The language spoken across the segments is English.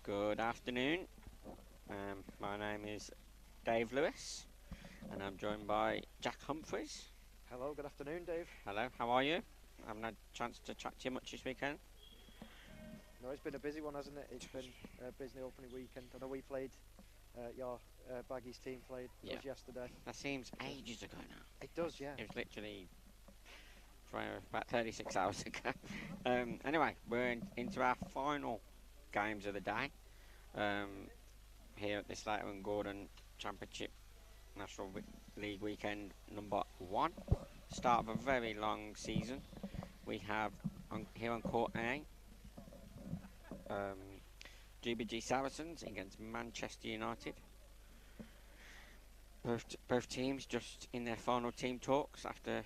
Good afternoon. My name is Dave Lewis, and I'm joined by Jack Humphreys. Hello, good afternoon, Dave. Hello, how are you? I haven't had a chance to chat to you much this weekend. No, it's been a busy one, hasn't it? It's been a busy opening weekend. I know we played, your Baggies team played us yesterday. That seems ages ago now. It does, yeah. It was literally about 36 hours ago. Anyway, we're into our final games of the day here at the Slater Gordon Championship National League weekend number 1. Start of a very long season. We have here on court A, GBG Saracens against Manchester United. Both teams just in their final team talks after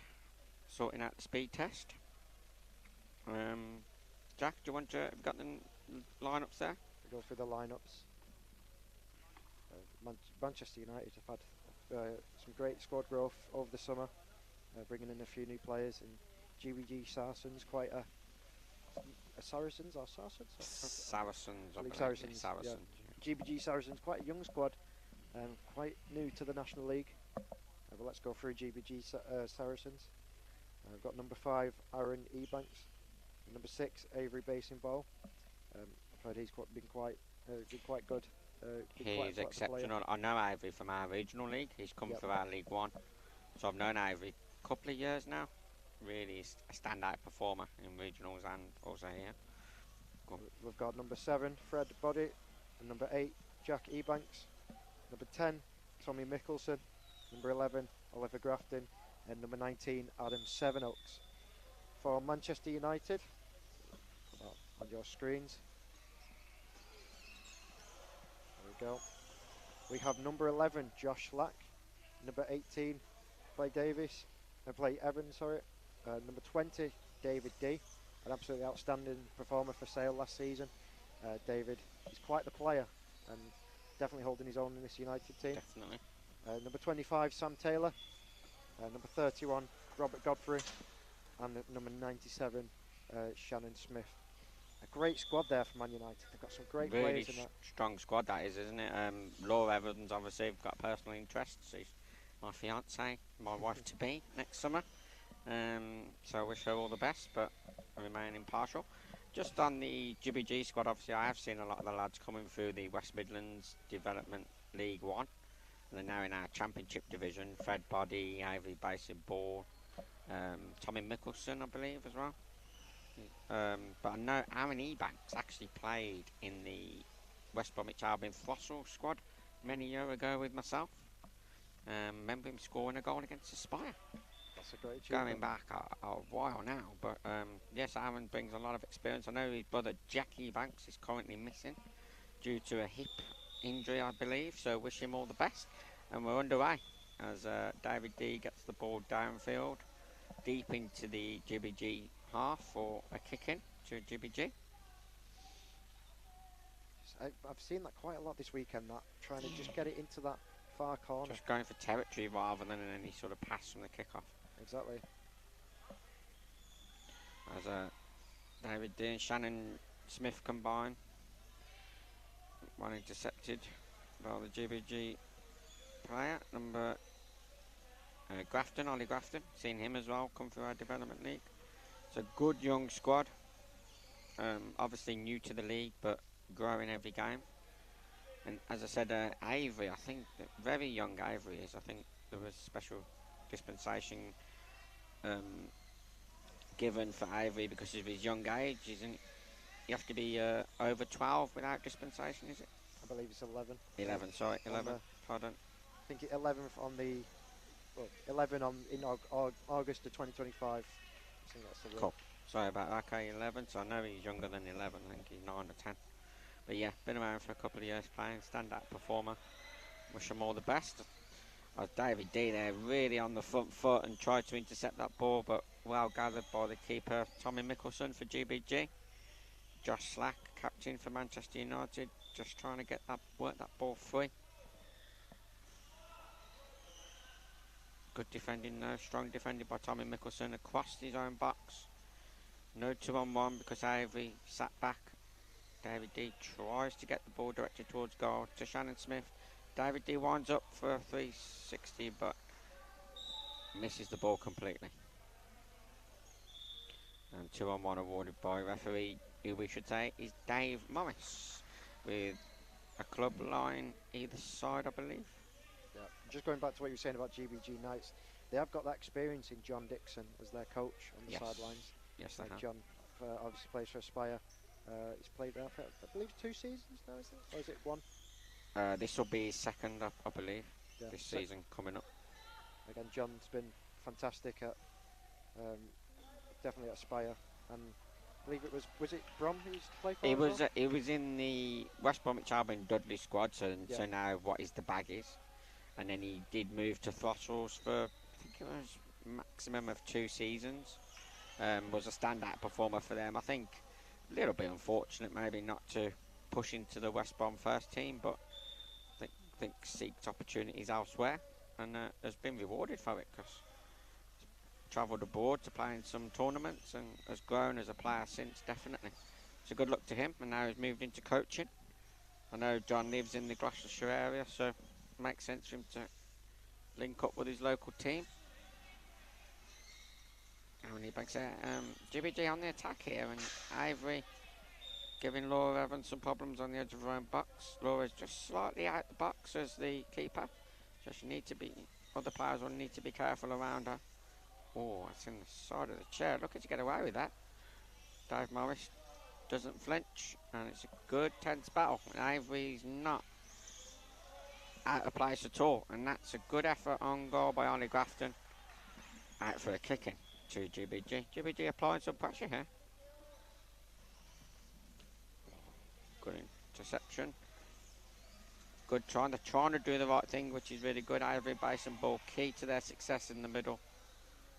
sorting out the speed test. Jack, do you want to have got the lineups there? We go through the lineups. Manchester United have had some great squad growth over the summer, bringing in a few new players. And GBG Saracens, quite a Saracens or Saracens? Saracens, I believe. Saracens. Saracens. Yeah. GBG Saracens, quite a young squad, quite new to the National League. But let's go through GBG Saracens. I've got number 5, Aaron Ebanks. Number 6, Avery Basinball. I've heard he's been quite good. He's exceptional. I know Avery from our regional league. He's come through our League One, so I've known Avery a couple of years now. Really a standout performer in regionals and also here. We've got number 7, Fred Boddy, and number 8, Jack Ebanks. Number 10, Tommy Mickelson. Number 11, Oliver Grafton. And number 19, Adam Sevenoaks. For Manchester United, on your screens. There we go. We have number 11, Josh Slack. Number 18, Clay Evans, number 20, David D. An absolutely outstanding performer for Sale last season. David is quite the player and definitely holding his own in this United team. Definitely. Number 25, Sam Taylor. Number 31, Robert Godfrey. And number 97, Shannon Smith. A great squad there for Man United. They've got some great players in that. Strong squad that is, isn't it? Laura Evans obviously got personal interests. She's my fiance, my wife to be next summer. So I wish her all the best, but I remain impartial. Just on the GBG squad, obviously I have seen a lot of the lads coming through the West Midlands Development League 1. They're now in our Championship division. Fred Boddy, Avery Basinball, Tommy Mickelson, I believe, as well. But I know Aaron Ebanks actually played in the West Bromwich Albion Fossil squad many years ago with myself. Remember him scoring a goal against Aspire. That's a great achievement. Going back a while now, but yes, Aaron brings a lot of experience. I know his brother Jack Ebanks is currently missing due to a hip injury, I believe, so wish him all the best. And we're underway as David D gets the ball downfield, deep into the GBG half for a kick-in to GBG. I've seen that quite a lot this weekend, that trying to just get it into that far corner. Just going for territory rather than any sort of pass from the kick-off. Exactly. As David D and Shannon Smith combine. One intercepted by the GBG player, number Grafton, Ollie Grafton. Seen him as well come through our development league. It's a good young squad. Obviously new to the league, but growing every game. And as I said, Avery, I think very young Avery is. I think there was special dispensation given for Avery because of his young age, isn't it? You have to be over 12 without dispensation, is it? I believe it's 11. 11, sorry, 11. Pardon. I think 11th on the, 11 in August of 2025. I think that's the rule. Cool. Sorry about that. Okay, 11. So I know he's younger than 11. I think he's 9 or 10. But yeah, been around for a couple of years playing, stand-up performer. Wish him all the best. David D there, really on the front foot and tried to intercept that ball, but well gathered by the keeper, Tommy Mickelson for GBG. Josh Slack, captain for Manchester United, just trying to work that ball free. Good defending though, strong defending by Tommy Mickelson across his own box. No 2-on-1 because Avery sat back David D tries to get the ball directed towards goal to Shannon Smith. David D winds up for a 360, but misses the ball completely. And 2-on-1 awarded by referee, who we should say is Dave Morris, with a club line either side, I believe. Yeah, just going back to what you were saying about GBG Knights, they have got that experience in John Dixon as their coach on the sidelines. Yes, they have. John obviously plays for Aspire. He's played there for, I believe, 2 seasons now, is it? Or is it 1? This will be his second, I believe, Yeah, this season coming up. Again, John's been fantastic at definitely at Aspire, and I believe it was it Brom he used to play for? He was in the West Bromwich Albion Dudley squad, so now what is the Baggies, and then he did move to Throttles for, I think it was maximum of 2 seasons. Was a standout performer for them. I think a little bit unfortunate maybe not to push into the West Brom first team, but I think seeked opportunities elsewhere, and has been rewarded for it, because travelled abroad to play in some tournaments and has grown as a player since, definitely. So good luck to him, and now he's moved into coaching. I know John lives in the Gloucestershire area, so it makes sense for him to link up with his local team. GBG on the attack here, and Ivory giving Laura Evans some problems on the edge of her own box. Laura's just slightly out the box as the keeper, so other players will need to be careful around her. Oh, it's in the side of the chair. Looking to get away with that. Dave Morris doesn't flinch, and it's a good tense battle. And Ivory's not out of place at all, and that's a good effort on goal by Ollie Grafton. Out for a kicking to GBG. GBG applying some pressure here. Good interception. Good trying to do the right thing, which is really good. Ivory base and ball key to their success in the middle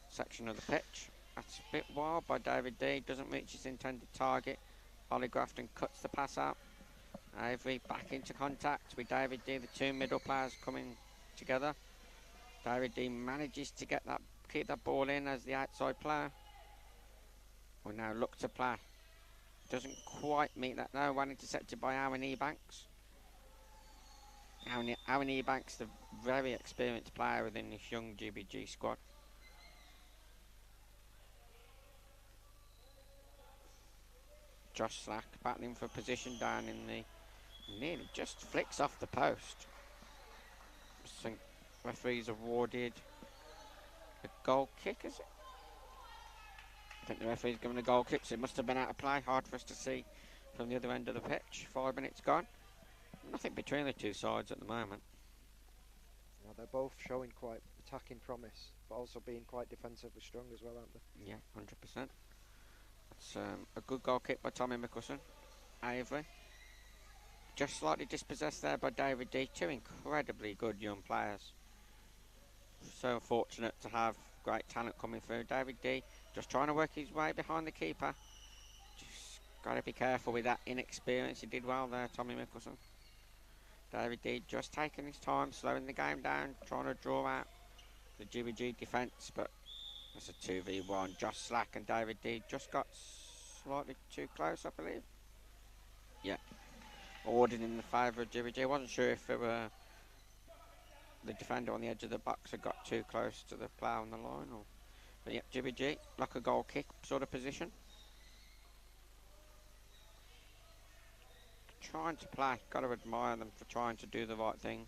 section of the pitch. That's a bit wild by David D. Doesn't reach his intended target. Ollie Grafton cuts the pass out. Ivory back into contact with David D. The 2 middle players coming together. David D manages to keep that ball in as the outside player. We now look to play. Doesn't quite meet that now. One intercepted by Aaron Ebanks. Aaron Ebanks, the very experienced player within this young GBG squad. Josh Slack battling for position down in the... Nearly just flicks off the post. I think referees awarded a goal kick, is it? I think the referee's given a goal kick, so it must have been out of play. Hard for us to see from the other end of the pitch. 5 minutes gone. Nothing between the 2 sides at the moment. Well, they're both showing quite attacking promise, but also being quite defensively strong as well, aren't they? Yeah, 100%. That's a good goal kick by Tommy McCusson. Ivory. Just slightly dispossessed there by David D. 2 incredibly good young players. So fortunate to have great talent coming through. David D. just trying to work his way behind the keeper. Just got to be careful with that inexperience. He did well there, Tommy Mickelson. David D. just taking his time, slowing the game down, trying to draw out the GBG defence, but it's a 2v1. Josh Slack and David D. just got slightly too close, I believe. Yeah. Awarded in the favour of GBG. I wasn't sure if it were the defender on the edge of the box had got too close to the player on the line, or... But yeah, GBG, like a goal kick sort of position. Trying to play, got to admire them for trying to do the right thing.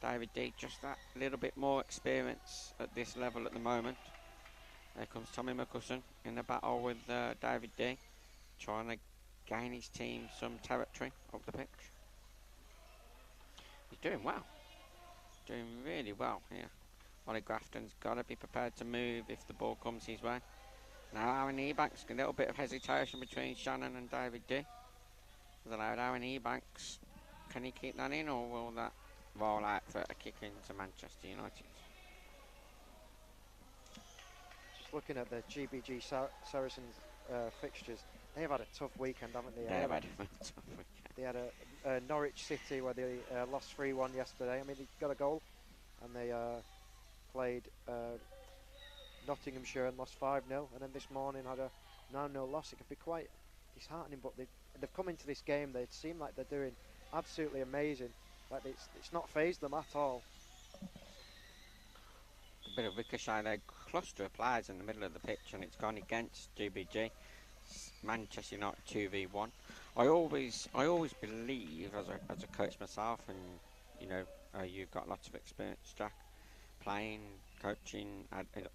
David D, just that little bit more experience at this level at the moment. There comes Tommy McCusson in the battle with David D, trying to gain his team some territory up the pitch. He's doing well. Doing really well here. Ollie Grafton's got to be prepared to move if the ball comes his way. Now Aaron Ebanks, a little bit of hesitation between Shannon and David D. Has allowed Aaron Ebanks. Can he keep that in, or will that roll out for a kick into Manchester United? Just looking at the GBG Saracens fixtures, they have had a tough weekend, haven't they? They have had a tough weekend. They had a Norwich City where they lost 3-1 yesterday. I mean, they got a goal, and they played Nottinghamshire and lost 5-0, and then this morning had a 9-0 loss. It can be quite disheartening, but they've come into this game. They seem like they're doing absolutely amazing. Like it's not phased them at all. A bit of ricochet there, cluster of players in the middle of the pitch, and it's gone against GBG. Manchester United 2v1. I always believe as a coach myself, and you know, you've got lots of experience, Jack, playing, coaching,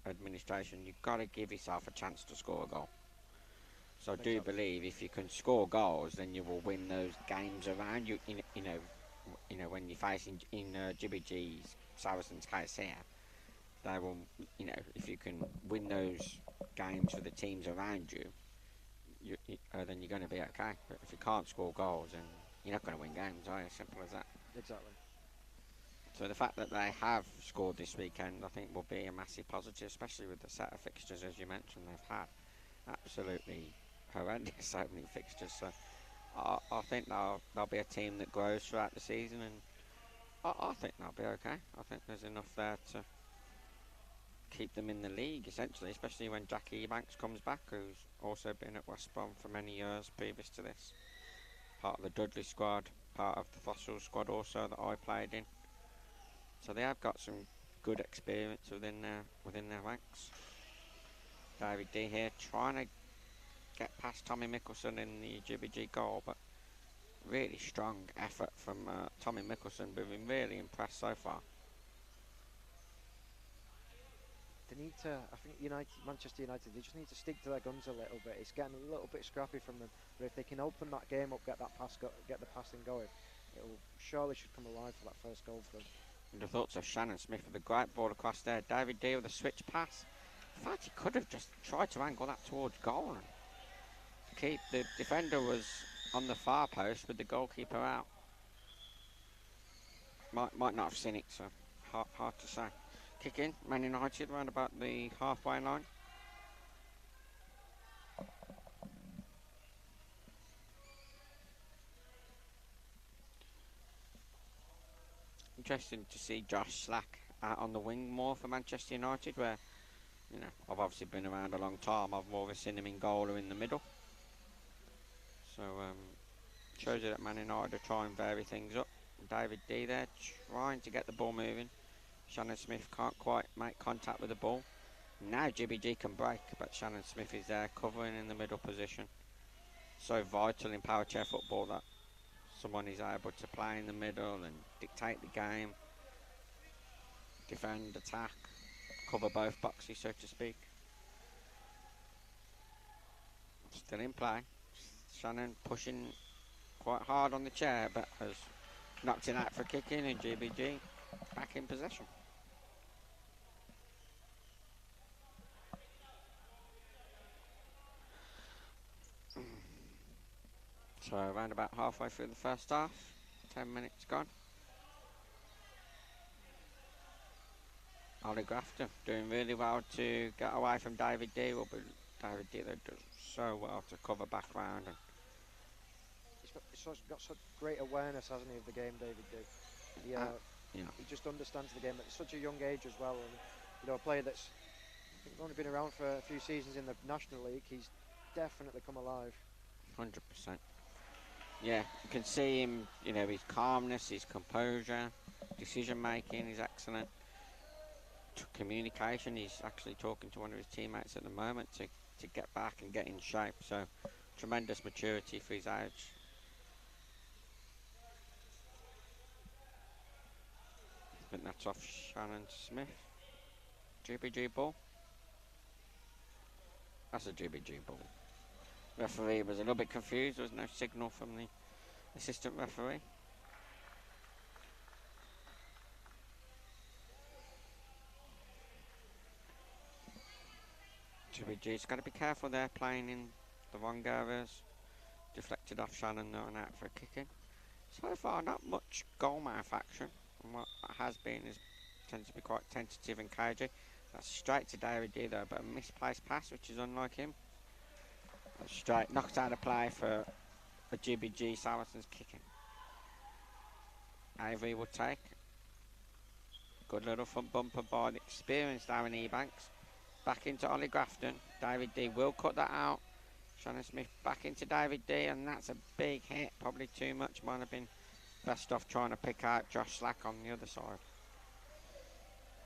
administration. You've got to give yourself a chance to score a goal. So I do believe if you can score goals, then you will win those games around you. You know, when you're facing in GBG's Saracens case here, they will. You know, if you can win those games for the teams around you, then you're going to be okay. But if you can't score goals, then you're not going to win games, are you? Simple as that. Exactly. So the fact that they have scored this weekend, I think, will be a massive positive, especially with the set of fixtures, as you mentioned, they've had. Absolutely horrendous so many fixtures. So I think they'll be a team that grows throughout the season, and I think they'll be okay. I think there's enough there to keep them in the league, essentially, especially when Jackie Ebanks comes back, who's also been at West Brom for many years previous to this. Part of the Dudley squad, part of the Fossil squad also that I played in. So they have got some good experience within their ranks. David D here trying to get past Tommy Mickelson in the GBG goal, but really strong effort from Tommy Mickelson. We've been really impressed so far. They need to, I think Manchester United, they just need to stick to their guns a little bit. It's getting a little bit scrappy from them, but if they can open that game up, get the passing going, it surely should come alive for that first goal for them. And the thoughts of Shannon Smith with a great ball across there. David D with a switch pass. In fact, he could have just tried to angle that towards goal and keep the defender was on the far post with the goalkeeper out. Might not have seen it, so hard to say. Kick in, Man United round about the halfway line. Interesting to see Josh Slack out on the wing more for Manchester United, where, you know, I've obviously been around a long time. I've more seen him in goal or in the middle. So shows you that Man United are trying to vary things up. David D there trying to get the ball moving. Shannon Smith can't quite make contact with the ball. Now GBG can break, but Shannon Smith is there covering in the middle position. So vital in Powerchair football that someone is able to play in the middle and dictate the game, defend, attack, cover both boxes, so to speak. Still in play. Shannon pushing quite hard on the chair, but has knocked it out for kicking, and GBG back in possession. So around about halfway through the first half, 10 minutes gone. Ollie Grafton doing really well to get away from David D. David D that does so well to cover back round. And he's got such great awareness, hasn't he, of the game, David D. He just understands the game at such a young age as well. And you know, a player that's only been around for a few seasons in the National League, he's definitely come alive. 100%. Yeah, you can see him, you know, his calmness, his composure, decision making is excellent. Communication, he's actually talking to one of his teammates at the moment to get back and get in shape. So tremendous maturity for his age. I think that's off Shannon Smith. GBG ball. That's a GBG ball. Referee was a little bit confused. There was no signal from the assistant referee. GBG's got to be careful there, playing in the wrong areas. Deflected off Shannon and out for a kick in. So far, not much goal mouth action. And what has been tends to be quite tentative and cagey. That's straight to David D though, but a misplaced pass, which is unlike him. That's straight, knocked out of play for a GBG Saracens kicking. Avery will take. Good little front bumper by the experienced Aaron Ebanks. Back into Ollie Grafton. David D will cut that out. Shannon Smith back into David D, and that's a big hit. Probably too much. Might have been best off trying to pick out Josh Slack on the other side.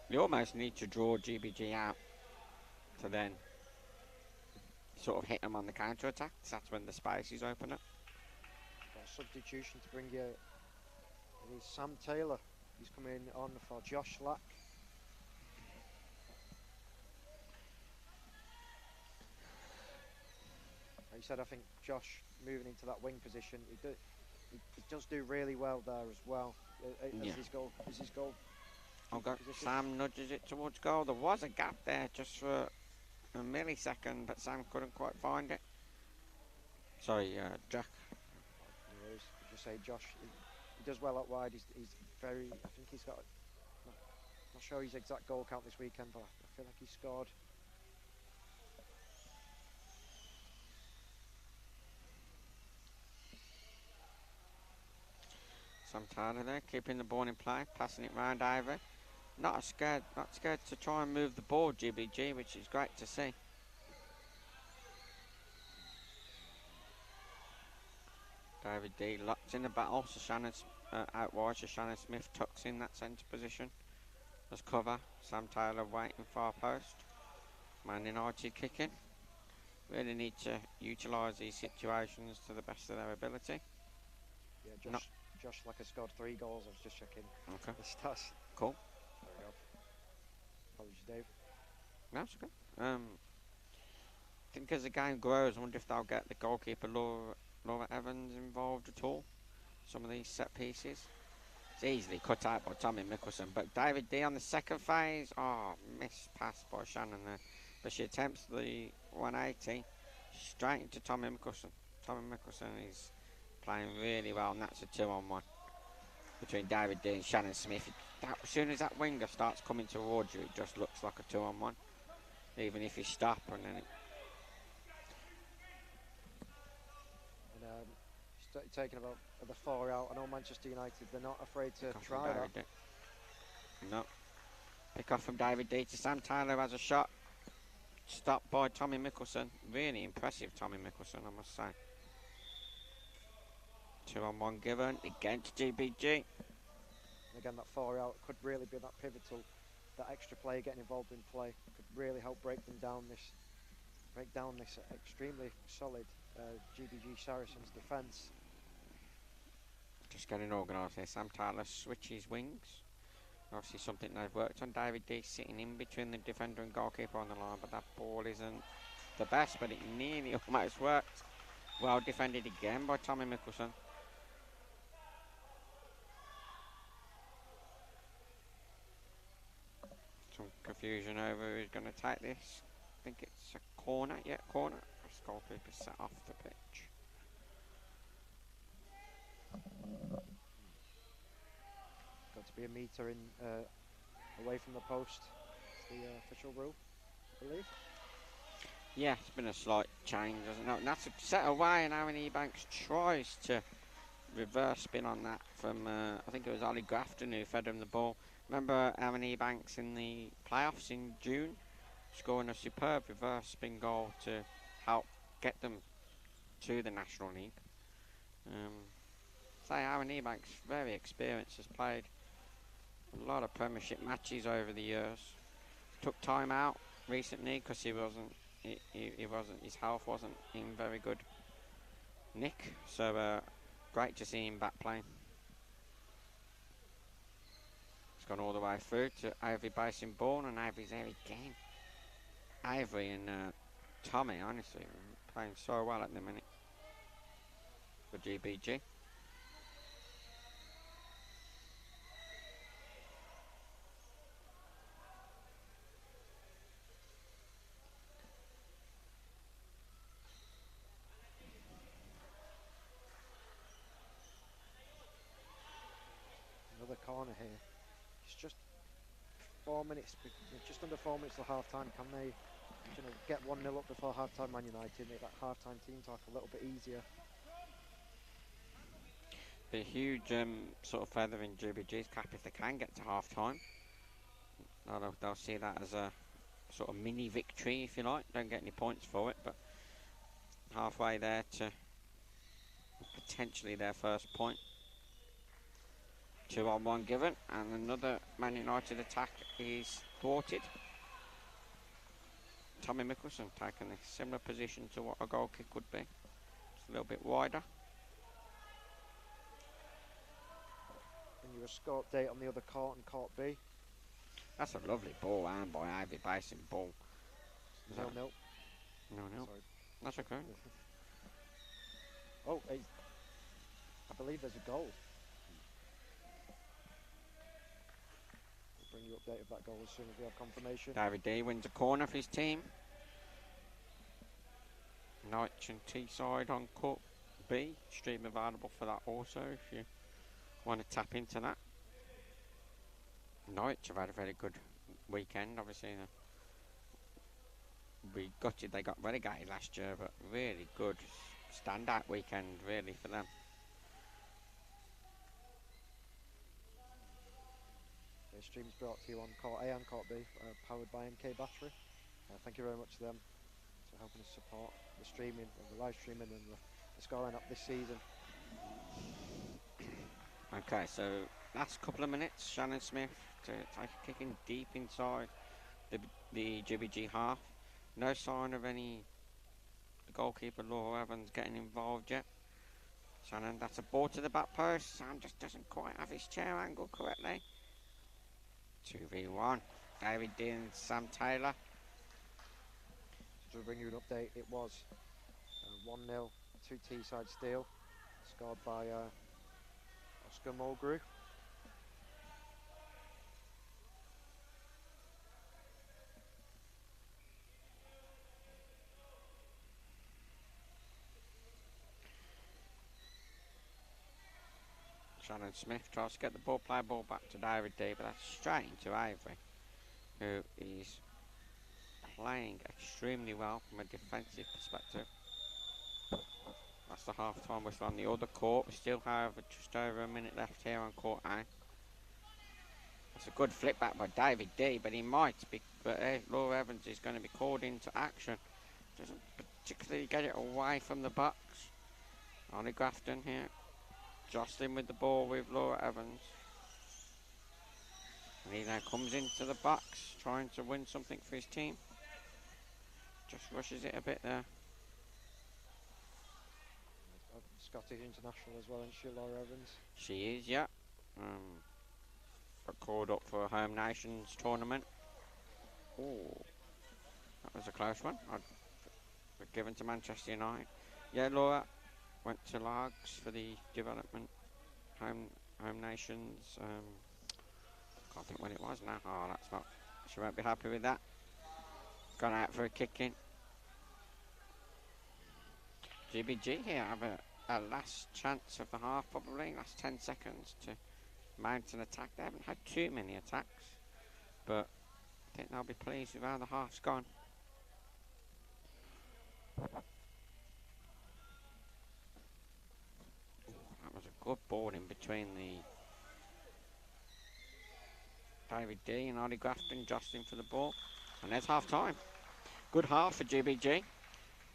You almost need to draw GBG out to then sort of hit them on the counter attack. That's when the spaces open up. Got a substitution to bring you. It is Sam Taylor. He's coming on for Josh Slack. Like you said, I think Josh moving into that wing position, he does do really well there as well. As his goal. Okay. Sam nudges it towards goal. There was a gap there just for a millisecond, but Sam couldn't quite find it. Sorry, Jack. Just say Josh. He does well out wide. He's very. I think he's got. Not sure his exact goal count this weekend, but I feel like he scored. Sam Tyler there, keeping the ball in play, passing it round Ivor. Not scared to try and move the ball, GBG, which is great to see. David D locked in the battle, so Shannon's out wide, so Shannon Smith tucks in that centre position as cover. Sam Taylor waiting far post. Man United kicking. Really need to utilise these situations to the best of their ability. Yeah, Josh Slack has scored 3 goals. I was just checking the stats. Cool. There we go. Apologies, Dave. That's good. I think as the game grows, I wonder if they'll get the goalkeeper Laura Evans involved at all. Some of these set pieces. It's easily cut out by Tommy Mickelson, but David D on the second phase. Oh, missed pass by Shannon there. But she attempts the 180 straight into Tommy Mickelson. Tommy Mickelson is playing really well, and that's a 2-on-1 between David D and Shannon Smith. As soon as that winger starts coming towards you, it just looks like a 2-on-1, even if you stop and then taking about the 4 out. I know Manchester United, they're not afraid to try that. No. Pick off from David D to Sam Tyler, has a shot. Stopped by Tommy Mickelson. Really impressive, Tommy Mickelson, I must say. 2-on-1 given against GBG. Again, that 4 out could really be that pivotal, that extra player getting involved in play could really help break down this extremely solid GBG Saracens defence. Just getting organised here. Sam Tyler switches wings. Obviously something they've worked on. David D sitting in between the defender and goalkeeper on the line, but that ball isn't the best, but it nearly almost worked. Well defended again by Tommy Mickelson. Some confusion over who's going to take this. I think it's a corner. Yeah, corner. This goalkeeper set off the pitch. Got to be a metre in away from the post. It's the official rule, I believe. Yeah, it's been a slight change, hasn't it? And that's a set away, and Aaron Ebanks tries to reverse spin on that from, I think it was Ollie Grafton who fed him the ball. Remember Aaron Ebanks in the playoffs in June, scoring a superb reverse spin goal to help get them to the National League. Aaron Ebanks, very experienced, has played a lot of Premiership matches over the years. Took time out recently because he wasn't, his health wasn't in very good nick. So great to see him back playing. It's gone all the way through to Avery Basin-Bourne, and Avery's there again. Avery and Tommy, honestly, are playing so well at the minute for GBG. Another corner here. It's just 4 minutes, just under 4 minutes till half time. Can they get 1-0 up before half time, Man United, make that half time team talk a little bit easier? Be a huge sort of feather in GBG's cap if they can get to half time. They'll see that as a sort of mini victory, if you like. Don't get any points for it, but halfway there to potentially their first point. 2-on-1 given, and another Man United attack is thwarted. Tommy Mickelson taking a similar position to what a goal kick would be. It's a little bit wider. And your score update on the other court and court B. That's a lovely ball, and by Ivy Basin ball. 0-0. No. Sorry. That's okay. Oh, I believe there's a goal. We'll bring you update of that goal as soon as we have confirmation. David D wins a corner for his team. Norwich and Teesside on court B. Stream available for that also if you want to tap into that. Norwich have had a very good weekend, obviously. We gutted they got relegated last year, but really good standout weekend really for them. The stream's brought to you on court A and court B, powered by MK Battery. Thank you very much to them for helping us support the streaming and the live streaming and the scoring up this season. Okay, so last couple of minutes, Shannon Smith to take a kick in deep inside the GBG half. No sign of any goalkeeper Laura Evans getting involved yet. Shannon, that's a ball to the back post. Sam just doesn't quite have his chair angle correctly. 2v1. David D and Sam Taylor. To bring you an update, it was 1-0 to Teesside Steel, scored by Oscar Mulgrew. Shannon Smith tries to get the ball back to David D, but that's straight into Avery, who is playing extremely well from a defensive perspective. That's the half-time whistle on the other court. We still have just over a minute left here on court A. It's a good flip back by David D, but he might be. But Laura Evans is going to be called into action. Doesn't particularly get it away from the box. Ollie Grafton here, jostling with the ball with Laura Evans. And he now comes into the box, trying to win something for his team. Just rushes it a bit there. Scottish international as well, isn't she, Laura Evans? She is, yeah. Called up for a Home Nations tournament. Oh, that was a close one. Given to Manchester United. Yeah, Laura went to Largs for the development Home Nations. Can't think when it was now. Oh, that's not. She won't be happy with that. Gone out for a kick in. GBG here have a last chance of the half, probably last 10 seconds to mount an attack. They haven't had too many attacks, but I think they'll be pleased with how the half's gone. That was a good ball in between the David D and Ollie Grafton jostling for the ball, and there's half time. Good half for GBG.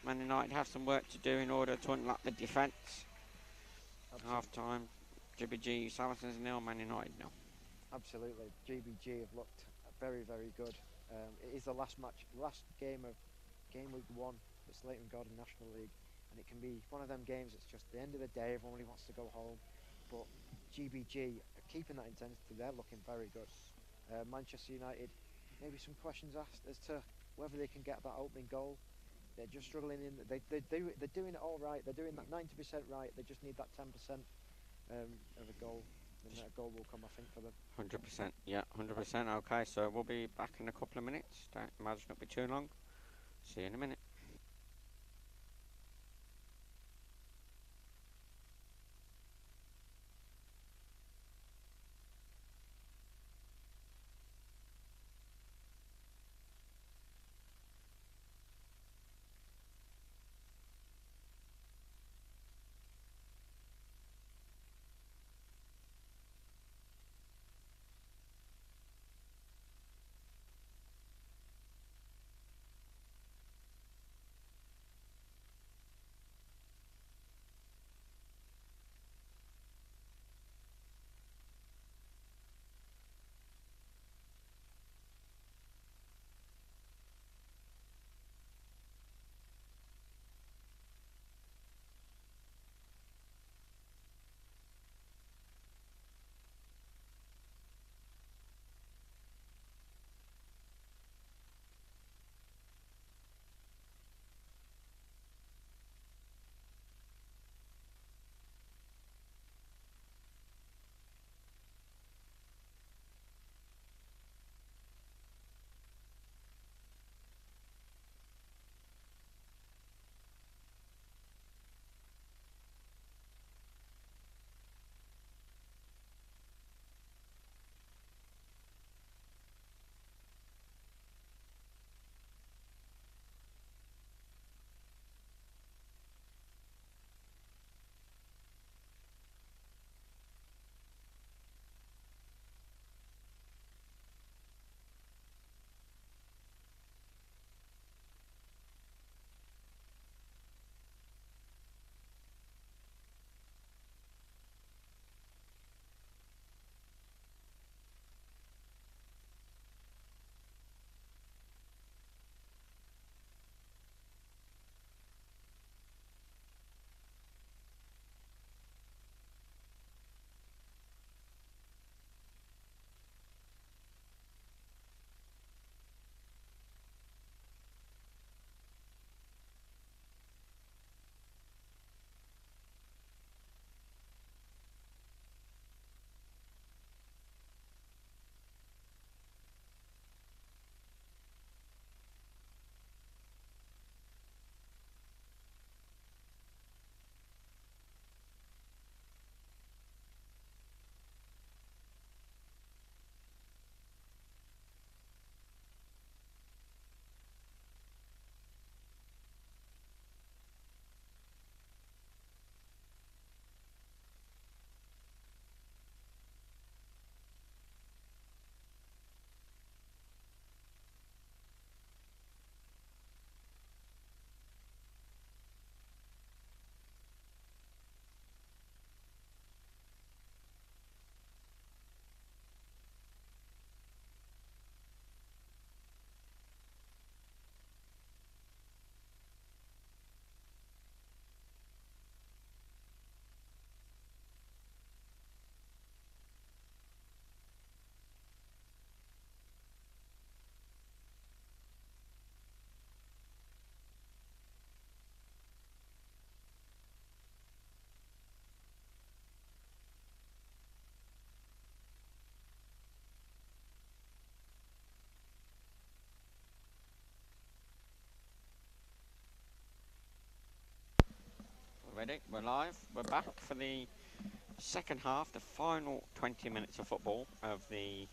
Man United have some work to do in order to unlock the defence. Half time, GBG, Saracens 0, Man United 0. Absolutely, GBG have looked very, very good. It is the last game of Gameweek One for Slater Gordon National League, and it can be one of them games that's just the end of the day, everyone really wants to go home, but GBG are keeping that intensity. They're looking very good. Manchester United, maybe some questions asked as to whether they can get that opening goal. They're just struggling in. They're doing it all right. They're doing that 90% right. They just need that 10% of a goal, and that goal will come, I think, for them. 100%, yeah, 100%. Okay, so we'll be back in a couple of minutes. Don't imagine it'll be too long. See you in a minute. ready. We're live. We're back for the second half, the final 20 minutes of football of the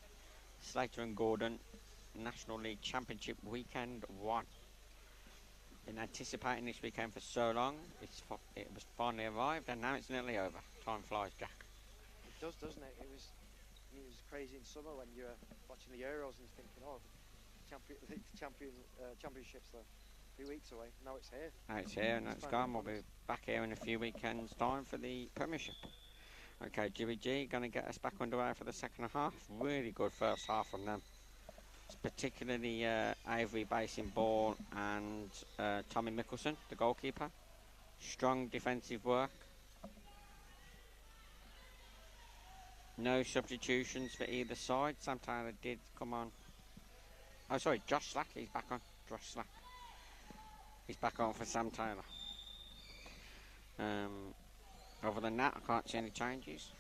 Slater and Gordon National League Championship Weekend 1. Been anticipating this weekend for so long. It was finally arrived, and now it's nearly over. Time flies, Jack. It does, doesn't it? It was crazy in summer when you were watching the Euros and thinking, oh, the championships are 3 weeks away. Now it's here. Now it's here, and it's gone. We'll be back here in a few weekends' time for the Premiership. Okay, GBG going to get us back underway for the second half. Really good first half from them. It's particularly Avery basing ball and Tommy Mickelson, the goalkeeper. Strong defensive work. No substitutions for either side. Sam Taylor did come on. Oh, sorry, Josh Slack. He's back on. Josh Slack. He's back on for Sam Taylor. Other than that, I can't see any changes.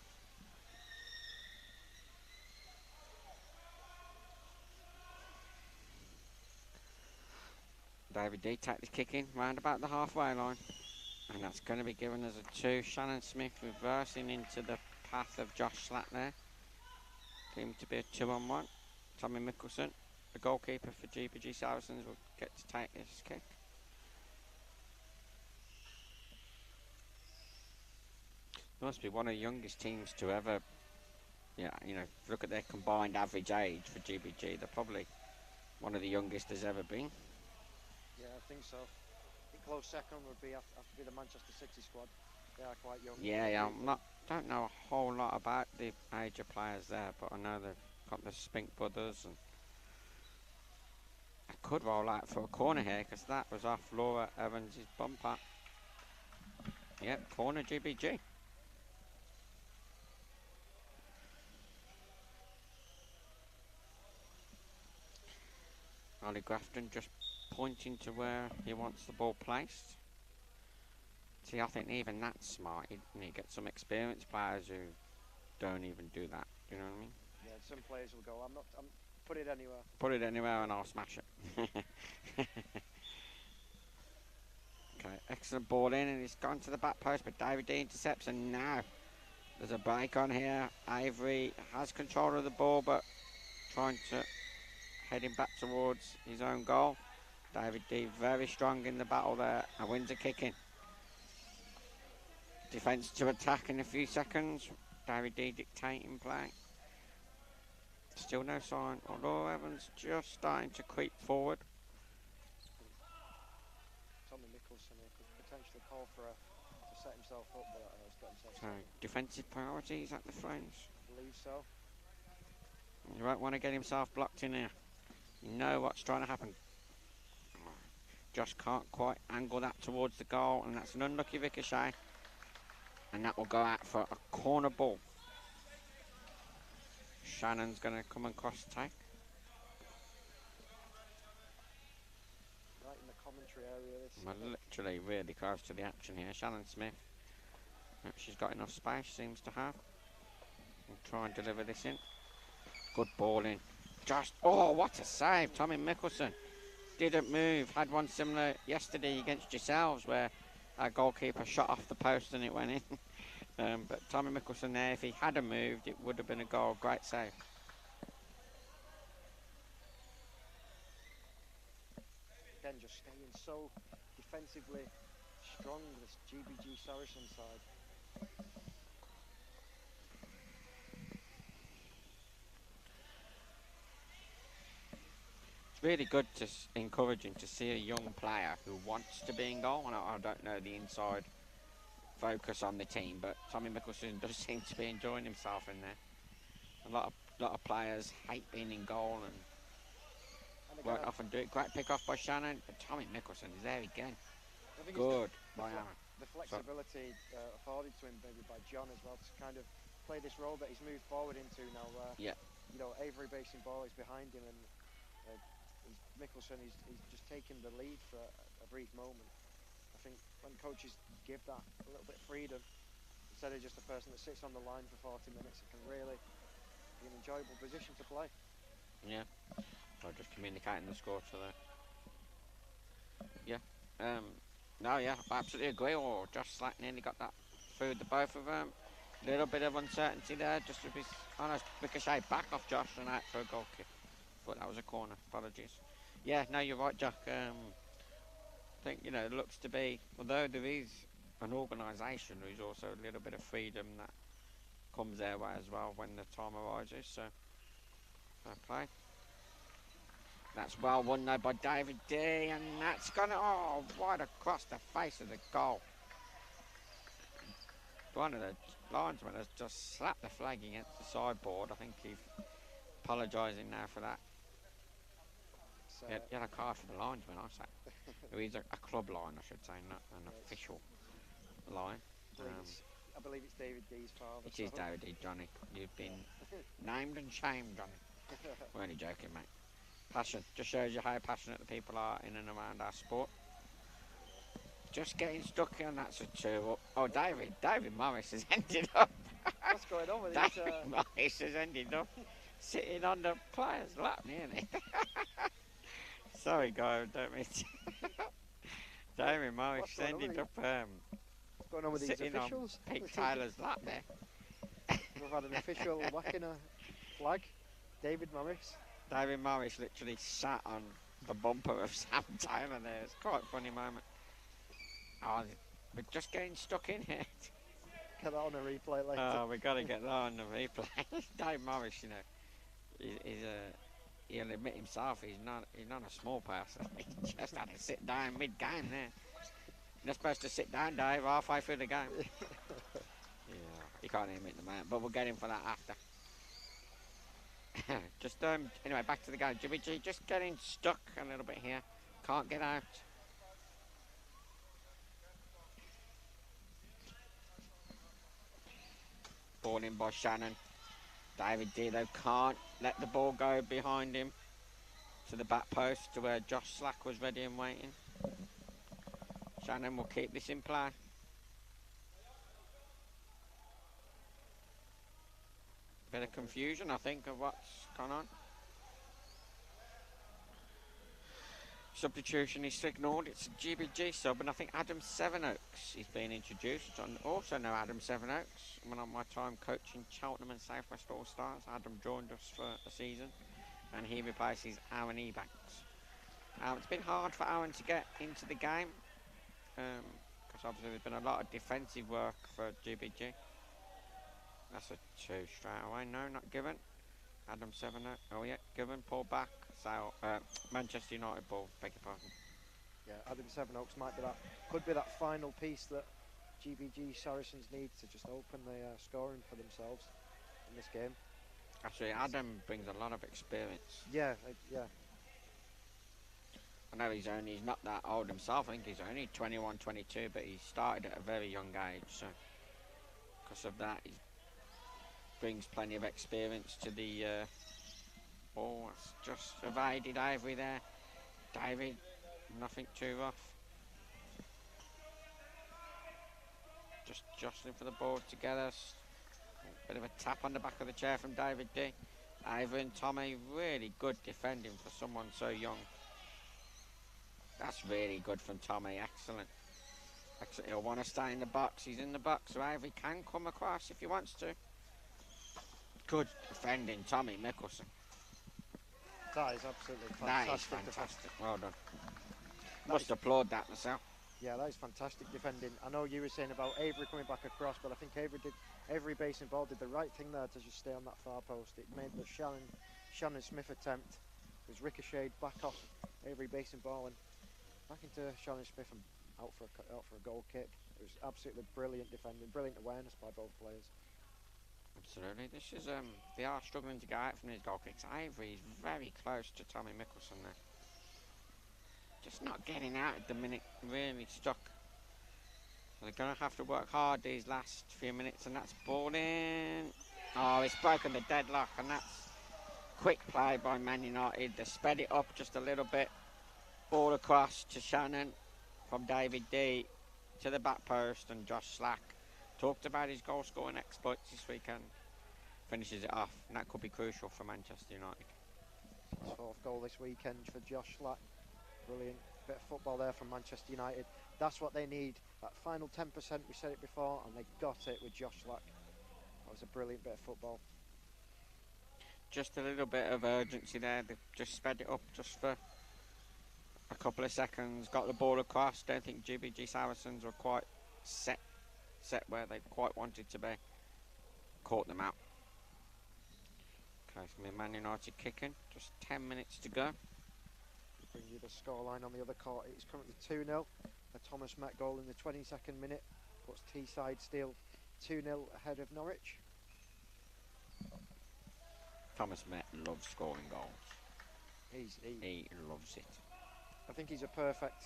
David D take this kick in round about the halfway line, and that's going to be giving us a 2. Shannon Smith reversing into the path of Josh Slack there. Seems to be a 2-on-1. Tommy Mickelson, the goalkeeper for GBG Saracens, will get to take this kick. Must be one of the youngest teams to ever, look at their combined average age for GBG. They're probably one of the youngest there's ever been. Yeah, I think so. I think close second would be have to be the Manchester City squad. They are quite young. Yeah, don't know a whole lot about the age of players there, but I know they've got the Spink brothers, and I could roll out for a corner here because that was off Laura Evans' bumper. Yep, corner GBG. Ollie Grafton just pointing to where he wants the ball placed. See, I think even that's smart. You get some experienced players who don't even do that. You know what I mean? Yeah, some players will go, I'm put it anywhere. Put it anywhere and I'll smash it. Okay, excellent ball in, and it's gone to the back post, but David D intercepts, and now there's a break on here. Avery has control of the ball, but trying to heading back towards his own goal. David D very strong in the battle there, and wins a kick-in. Defence to attack in a few seconds. David D dictating play. Still no sign. Although Evans just starting to creep forward. Tommy Mickelson could potentially call for to set himself up, but he's got himself. So defensive priorities at the French. I believe so. You won't want to get himself blocked in here. You know what's trying to happen. Josh can't quite angle that towards the goal, and that's an unlucky ricochet. And that will go out for a corner ball. Shannon's going to come and cross take. Right in the commentary area. We're literally really close to the action here. Shannon Smith. She's got enough space, seems to have. We'll try and deliver this in. Good ball in. Just, oh, what a save. Tommy Mickelson didn't move. Had one similar yesterday against yourselves where our goalkeeper shot off the post and it went in. But Tommy Mickelson there, if he hadn't moved, it would have been a goal. Great save. Again, just staying so defensively strong, this GBG Saracen side. It's really good, encouraging to see a young player who wants to be in goal. And I don't know the inside focus on the team, but Tommy Mickelson does seem to be enjoying himself in there. A lot of players hate being in goal and won't often do it. Great pick off by Shannon, but Tommy Mickelson is there again. Good by Aaron. The flexibility afforded to him maybe by John as well to kind of play this role that he's moved forward into now. Yeah. You know, Avery basing ball is behind him, and Mickelson he's just taking the lead for a brief moment. I think when coaches give that a little bit of freedom instead of just a person that sits on the line for 40 minutes, it can really be an enjoyable position to play. Yeah. So just communicating the score to there. Yeah. No, yeah, I absolutely agree. Or Josh Slack nearly got that through the both of them. Little bit of uncertainty there, just with his honest ricochet back off Josh and out for a goal kick. Thought that was a corner. Apologies. Yeah, no, you're right, Jack. I think it looks to be, although there is an organisation, there's also a little bit of freedom that comes their way as well when the time arises. So, fair play. That's well won though by David D, and that's gonna right across the face of the goal. One of the linesmen has just slapped the flag against the sideboard. I think he's apologising now for that. Yellow card for the linesman, I say. He's a club line, I should say, not an official line. I believe it's David D's father. It is David D, Johnny. You've been named and shamed, Johnny. We're only joking, mate. Passion. Just shows you how passionate the people are in and around our sport. Just getting stuck in, that's a 2-up. Oh, David Morris has ended up. What's going on with this? David Morris has ended up sitting on the player's lap, nearly. Sorry, guy, don't mean to. David Morris ended up what's going on with these sitting officials? on Pete Taylor's lap there. We've had an official whacking a flag. David Morris. David Morris literally sat on the bumper of Sam Taylor there. It's quite a funny moment. Oh, we're just getting stuck in here. Get that on a replay later. Oh, we've got to get that on the replay. Dave Morris, he'll admit himself he's not a small person. He just had to sit down mid-game there. You're supposed to sit down, Dave, halfway through the game. Yeah, he can't even admit the man, but we'll get him for that after. Just anyway, back to the game. GBG just getting stuck a little bit here. Can't get out. Ball in by Shannon. David D though can't let the ball go behind him to the back post to where Josh Slack was ready and waiting. Shannon will keep this in play. Bit of confusion, I think, of what's gone on. Substitution is signalled. It's a GBG sub, and I think Adam Sevenoaks is being introduced. I also know Adam Sevenoaks. When on my time coaching Cheltenham and South West All Stars, Adam joined us for a season, and he replaces Aaron Ebanks. It's been hard for Aaron to get into the game, because obviously there's been a lot of defensive work for GBG. That's a 2 straight away. No, not given. Adam Sevenoaks. Oh yeah, given. Pull back. So Manchester United ball. Beg your pardon. Yeah, Adam Sevenoaks could be that final piece that GBG Saracens need to just open the scoring for themselves in this game. Actually, Adam brings a lot of experience. Yeah. I know he's not that old himself. I think he's only 21, 22, but he started at a very young age. So because of that, he brings plenty of experience to the ball. It's just evaded Avery there. David, nothing too rough. Just jostling for the ball together. Bit of a tap on the back of the chair from David D. Avery and Tommy, really good defending for someone so young. That's really good from Tommy, excellent. He'll want to stay in the box. He's in the box, so Avery can come across if he wants to. Good defending, Tommy Mickelson. That is absolutely fantastic. That is fantastic. Well done. Must applaud that myself. Yeah, that is fantastic defending. I know you were saying about Avery coming back across, but I think Avery Basin Ball did the right thing there to just stay on that far post. It made the Shannon Smith attempt was ricocheted back off Avery Basin Ball and back into Shannon Smith and out for a goal kick. It was absolutely brilliant defending, brilliant awareness by both players. Absolutely. This is they are struggling to get out from these goal kicks. Avery is very close to Tommy Mickelson there. Just not getting out at the minute, really stuck. So they're going to have to work hard these last few minutes, and that's ball in. Oh, it's broken the deadlock, and that's quick play by Man United. They sped it up just a little bit. Ball across to Shannon from David D to the back post, and Josh Slack talked about his goal scoring exploits this weekend. Finishes it off, and that could be crucial for Manchester United. His 4th goal this weekend for Josh Slack. Brilliant bit of football there from Manchester United. That's what they need. That final 10%, we said it before, and they got it with Josh Lack. That was a brilliant bit of football. Just a little bit of urgency there. They just sped it up just for a couple of seconds. Got the ball across. Don't think GBG Saracens were quite set where they quite wanted to be. Caught them out. Okay, it's going to be Man United kicking. Just 10 minutes to go. Bring you the scoreline on the other court. It's currently 2-0. A Thomas Met goal in the 22nd minute puts Teesside still 2-0 ahead of Norwich. Thomas Met loves scoring goals. He loves it. I think he's a perfect.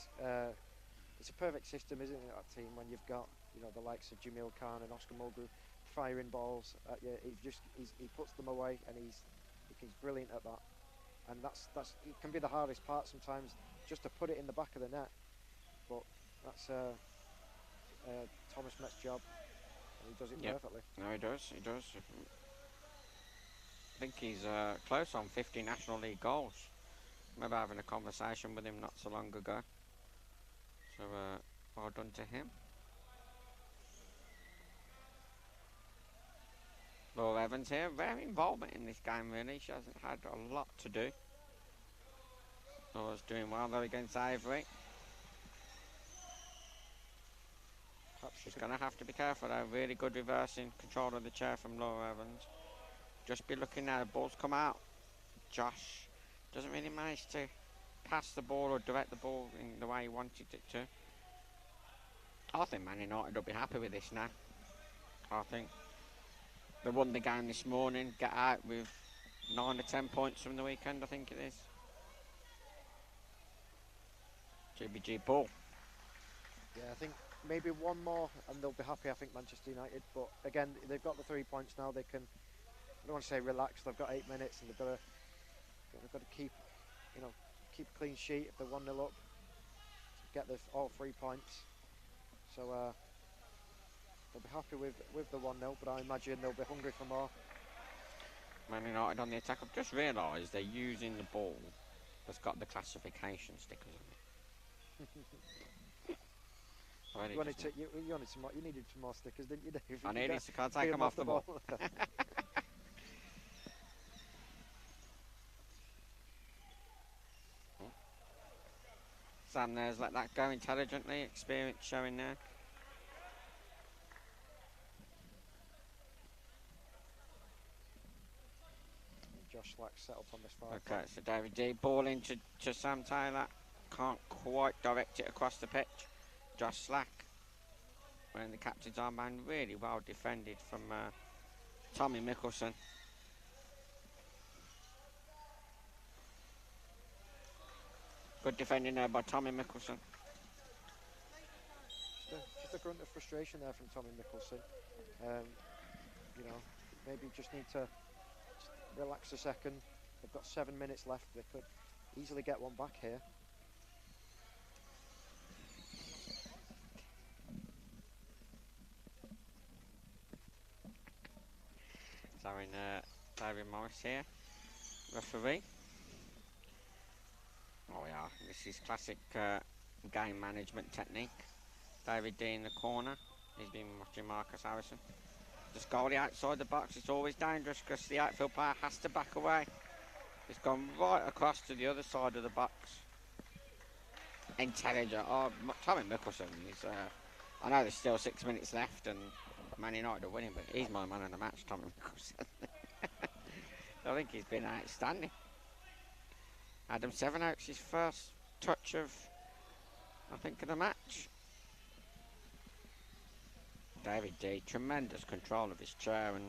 It's a perfect system, isn't it? That team when you've got the likes of Jamil Khan and Oscar Mulgrew firing balls at you. He puts them away, and he's brilliant at that. And that's it can be the hardest part sometimes, just to put it in the back of the net. But that's Thomas Met's job, and he does it perfectly. No, he does. I think he's close on 50 National League goals. I remember having a conversation with him not so long ago. So well done to him. Laura Evans here, very involvement in this game really. She hasn't had a lot to do. Laura's doing well though against Avery. She's going to have to be careful though. Really good reversing control of the chair from Laura Evans. Just be looking now, the ball's come out. Josh doesn't really manage to pass the ball or direct the ball in the way he wanted it to. I think Man United will be happy with this now. I think they won the game this morning, get out with 9 or 10 points from the weekend, I think it is. GBG ball. Yeah, I think maybe one more and they'll be happy, I think, Manchester United. But again, they've got the 3 points now. They can, I don't want to say relax, they've got 8 minutes and they've got to keep, keep a clean sheet if they're 1-0 up to get all 3 points. So they'll be happy with the 1-0, but I imagine they'll be hungry for more. Man United on the attack. I've just realised they're using the ball that's got the classification stickers on it. You needed some more stickers, didn't you, Dave? I needed to, can't take them off the ball. Sam there's let that go intelligently, experience showing there. Josh Slack set up on this far. Okay, so David D, ball into Sam Taylor. Can't quite direct it across the pitch. Josh Slack, wearing the captain's armband, really well defended from Tommy Mickelson. Good defending there by Tommy Mickelson. Just a grunt of frustration there from Tommy Mickelson. Maybe just need to relax a second. They've got 7 minutes left. They could easily get one back here. David Morris here, referee. Oh yeah, this is classic game management technique. David D in the corner. He's been watching Marcus Harrison. Just goalie outside the box. It's always dangerous because the outfield player has to back away. It's gone right across to the other side of the box. Intelligent. Oh, Tommy Mickelson is. I know there's still 6 minutes left and Man United are winning, but he's my man of the match, Tommy Mickelson. I think he's been outstanding. Adam Sevenoaks, his first touch of the match. David D, tremendous control of his chair, and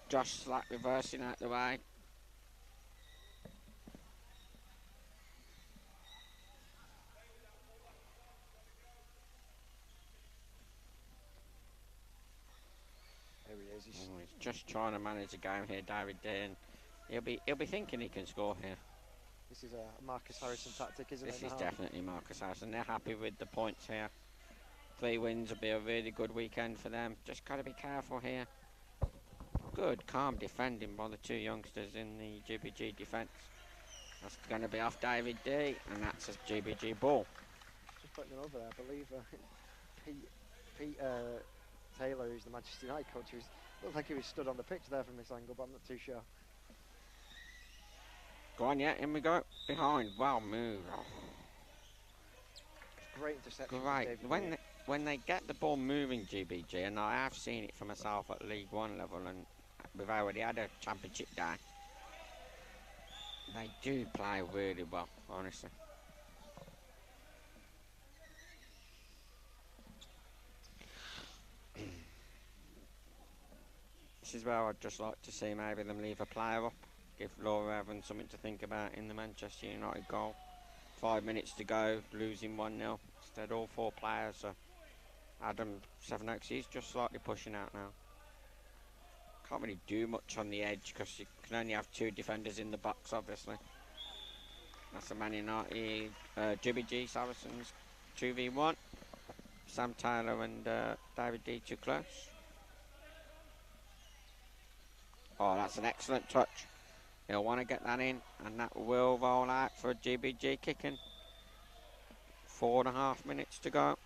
Josh Slack reversing out the way. There he is. He's just trying to manage a game here, David D, and he'll be thinking he can score here. This is a Marcus Harrison tactic, isn't it? This is definitely Marcus Harrison. They're happy with the points here. 3 wins will be a really good weekend for them. Just got to be careful here. Good, calm defending by the 2 youngsters in the GBG defence. That's going to be off David D, and that's a GBG ball. putting him over there. I believe Pete Taylor, who's the Manchester United coach, looked like he was stood on the pitch there from this angle, but I'm not too sure. Go on, yeah, in we go. Behind, well moved. Oh. Great interception. Great. When they get the ball moving, GBG, and I have seen it for myself at League One level, and we've already had a championship day, they do play really well, honestly. This is where I'd just like to see maybe them leave a player up, give Laura Evans something to think about in the Manchester United goal. 5 minutes to go, losing 1-0. Instead, all 4 players are Adam Sevenoaks. He's just slightly pushing out now. Can't really do much on the edge because you can only have 2 defenders in the box, obviously. That's a Man United, GBG Saracens 2v1. Sam Taylor and David D too close. Oh, that's an excellent touch. He'll want to get that in, and that will roll out for a GBG kicking. 4.5 minutes to go.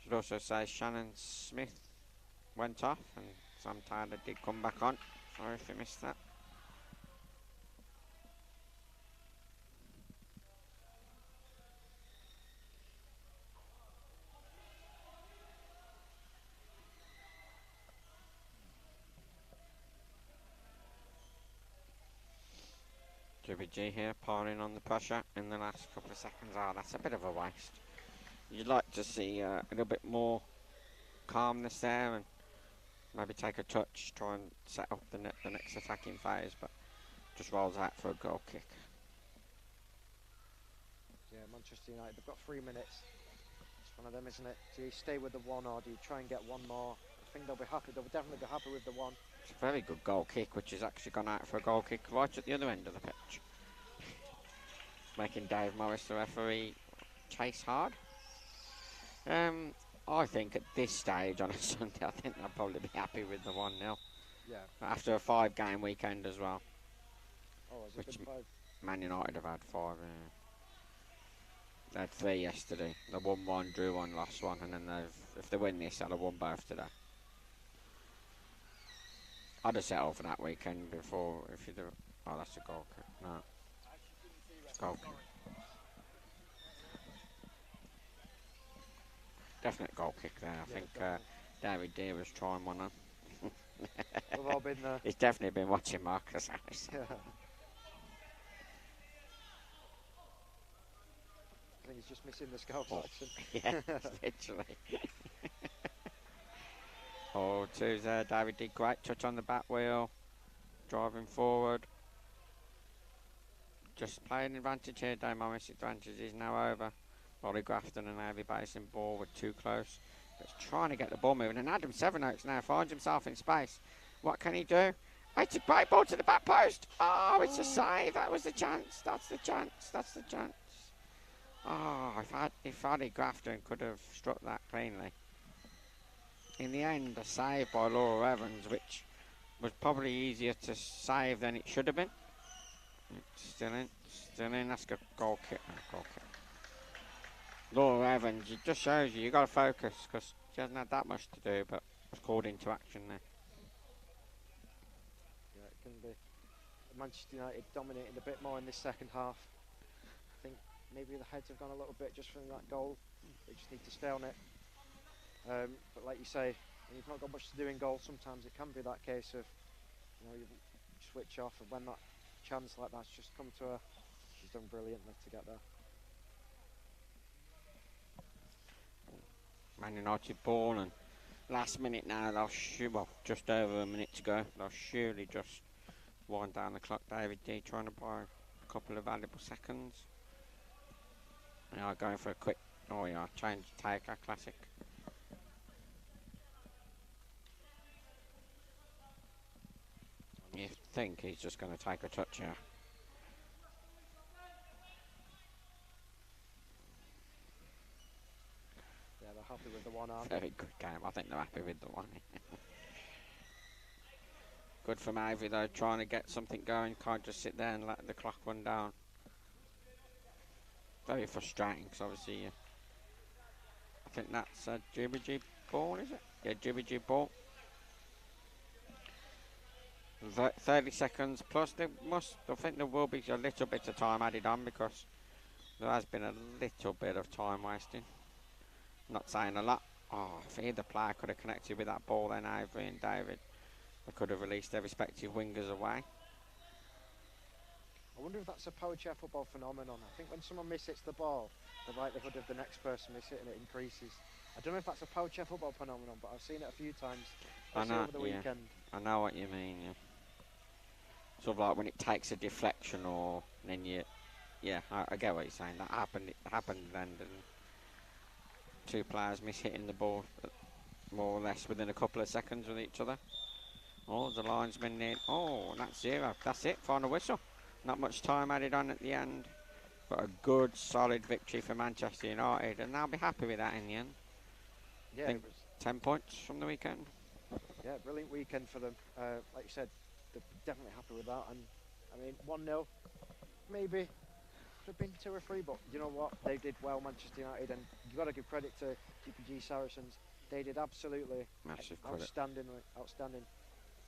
Should also say Shannon Smith went off, and Sam Tyler did come back on. Sorry if you missed that. GBG here, piling on the pressure in the last couple of seconds. Oh, that's a bit of a waste. You'd like to see a little bit more calmness there and maybe take a touch, try and set up the next attacking phase, but just rolls out for a goal kick. Yeah, Manchester United, they've got 3 minutes. It's one of them, isn't it? Do you stay with the one or do you try and get one more? I think they'll be happy. They'll definitely be happy with the one. It's a very good goal kick, which has actually gone out for a goal kick right at the other end of the pitch. Making Dave Morris, the referee, chase hard. I think at this stage on a Sunday, I think they'll probably be happy with the 1-0. Yeah. After a 5-game weekend as well. Oh, has it been 5? Man United have had 5. They had 3 yesterday. They won 1, drew 1, lost 1, and then if they win this, they'll have won both today. I'd have settled for that weekend before if you do. Oh, that's a goal kick. No. It's a goal kick. Definite goal kick there. I think David D was trying one on. We've all been there. He's definitely been watching Marcus Harris. Yeah. I think he's just missing the Scouse accent. Yeah, literally. Oh, two's there. David D. Great touch on the back wheel. Driving forward. Just playing advantage here. Dave Morris' advantage is now over. Ollie Grafton and Avi Basin ball were too close. But trying to get the ball moving. And Adam Sevenoaks now finds himself in space. What can he do? It's a great ball to the back post. Oh, it's a save. That was the chance. That's the chance. That's the chance. Oh, if Ollie Grafton could have struck that cleanly. In the end, a save by Laura Evans, which was probably easier to save than it should have been. It's still in. That's a goal kick. Goal kick. Laura Evans, it just shows you've got to focus because she hasn't had that much to do, but was called into action there. Yeah, it can be. Manchester United dominating a bit more in this second half. I think maybe the heads have gone a little bit just from that goal. They just need to stay on it. But like you say, when you've not got much to do in goal, sometimes it can be that case of, you switch off, and when that chance like that's just come to her, she's done brilliantly to get there. Man United ball, and last minute now, well, just over a minute to go. They'll surely just wind down the clock. David D trying to buy a couple of valuable seconds. They are going for a quick, change taker, classic. You think he's just going to take a touch here. Yeah, they're happy with the one, aren't Very good game. I think they're happy with the one. Good for Ivy though, trying to get something going. Can't just sit there and let the clock run down. Very frustrating because obviously, I think that's a GBG ball, is it? Yeah, GBG ball. 30 seconds plus. I think there will be a little bit of time added on because there has been a little bit of time wasting. Not saying a lot. Oh, if either player could have connected with that ball, then Ivy and David, they could have released their respective wingers away. I wonder if that's a Powerchair Football phenomenon. I think when someone mishits the ball, the likelihood of the next person mishitting it increases. I don't know if that's a Powerchair Football phenomenon, but I've seen it a few times, especially over the weekend. I know what you mean, yeah. Sort of like when it takes a deflection or then I get what you're saying. That happened then, didn't it? Two players mishitting the ball more or less within a couple of seconds with each other. Oh, the linesman in. Oh, that's 0. That's it, final whistle. Not much time added on at the end, but a good, solid victory for Manchester United, and they'll be happy with that in the end. Yeah, I think 10 points from the weekend. Yeah, brilliant weekend for them. Like you said, they're definitely happy with that. And I mean, 1-0, maybe could have been 2 or 3, but you know what? They did well, Manchester United, and you've got to give credit to GBG Saracens. They did absolutely outstanding.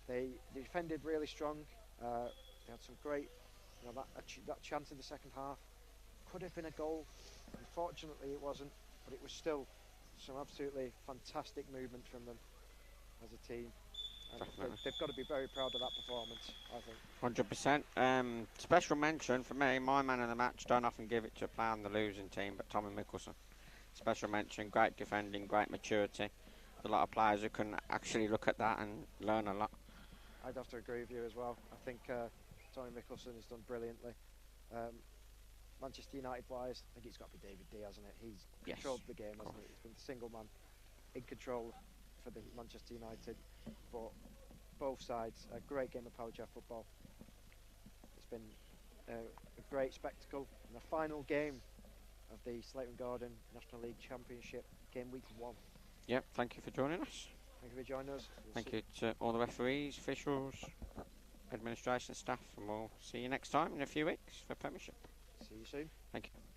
They defended really strong. They had some great, that chance in the second half. Could have been a goal. Unfortunately, it wasn't, but it was still some absolutely fantastic movement from them as a team. They've got to be very proud of that performance, I think. 100%. Special mention for me, my man of the match. Don't often give it to a player on the losing team, but Tommy Mickelson. Special mention, great defending, great maturity. A lot of players who can actually look at that and learn a lot. I'd have to agree with you as well. I think Tommy Mickelson has done brilliantly. Manchester United wise, I think it's got to be David D, hasn't it? He's controlled the game, hasn't he? He's been the single man in control for the Manchester United. But both sides, a great game of Powerchair Football. It's been a great spectacle. And the final game of the Slater Gordon National League Championship, Gameweek 1. Yep, thank you for joining us. Thank you for joining us. Thank you to all the referees, officials, administration staff, and we'll see you next time in a few weeks for Premiership. See you soon. Thank you.